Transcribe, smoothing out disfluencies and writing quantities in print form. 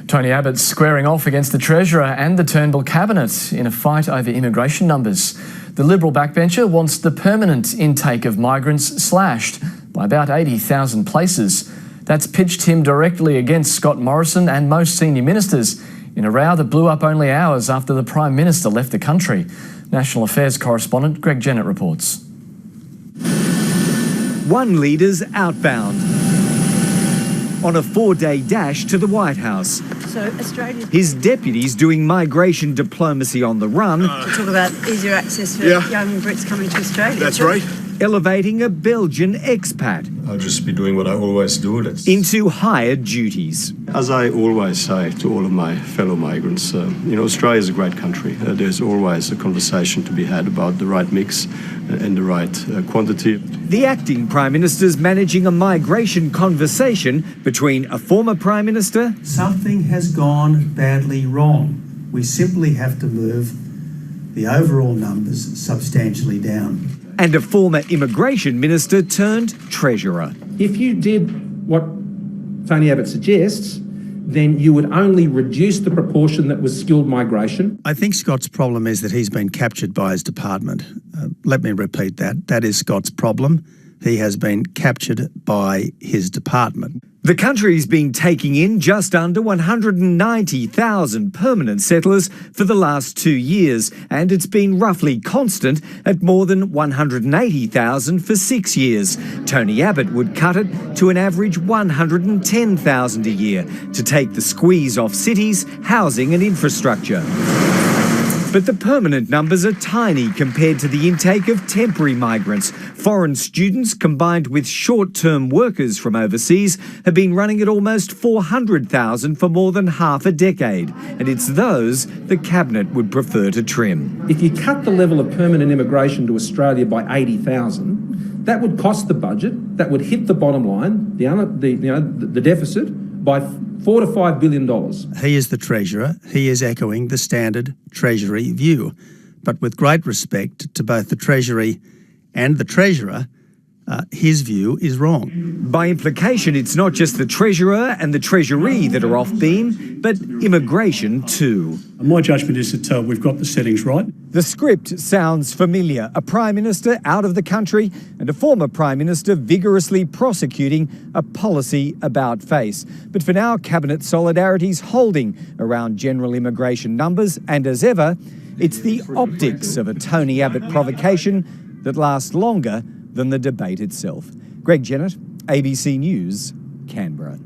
Tony Abbott squaring off against the Treasurer and the Turnbull cabinet in a fight over immigration numbers. The Liberal backbencher wants the permanent intake of migrants slashed by about 80,000 places. That's pitched him directly against Scott Morrison and most senior ministers in a row that blew up only hours after the Prime Minister left the country. National Affairs correspondent Greg Jennett reports. One leader's outbound on a 4-day dash to the White House. So Australia. His deputies doing migration diplomacy on the run. To talk about easier access for young Brits coming to Australia. That's right. Elevating a Belgian expat. I'll just be doing what I always do. Into higher duties. As I always say to all of my fellow migrants, Australia is a great country. There's always a conversation to be had about the right mix and the right quantity. The acting Prime Minister's managing a migration conversation between a former Prime Minister. Something has gone badly wrong. We simply have to move the overall numbers substantially down. And a former Immigration Minister turned Treasurer. If you did what Tony Abbott suggests, then you would only reduce the proportion that was skilled migration. I think Scott's problem is that he's been captured by his department. Let me repeat that. That is Scott's problem. He has been captured by his department. The country's been taking in just under 190,000 permanent settlers for the last 2 years, and it's been roughly constant at more than 180,000 for 6 years. Tony Abbott would cut it to an average 110,000 a year to take the squeeze off cities, housing and infrastructure. But the permanent numbers are tiny compared to the intake of temporary migrants. Foreign students combined with short-term workers from overseas have been running at almost 400,000 for more than half a decade. And it's those the Cabinet would prefer to trim. If you cut the level of permanent immigration to Australia by 80,000, that would cost the budget, that would hit the bottom line, the deficit, by $4 to $5 billion. He is the Treasurer. He is echoing the standard Treasury view. But with great respect to both the Treasury and the Treasurer, his view is wrong. By implication, it's not just the Treasurer and the Treasury that are off beam, but immigration too. My judgment is that we've got the settings right. The script sounds familiar. A Prime Minister out of the country and a former Prime Minister vigorously prosecuting a policy about face. But for now, Cabinet solidarity's holding around general immigration numbers, and as ever, it's the optics of a Tony Abbott provocation that lasts longer than the debate itself. Greg Jennett, ABC News, Canberra.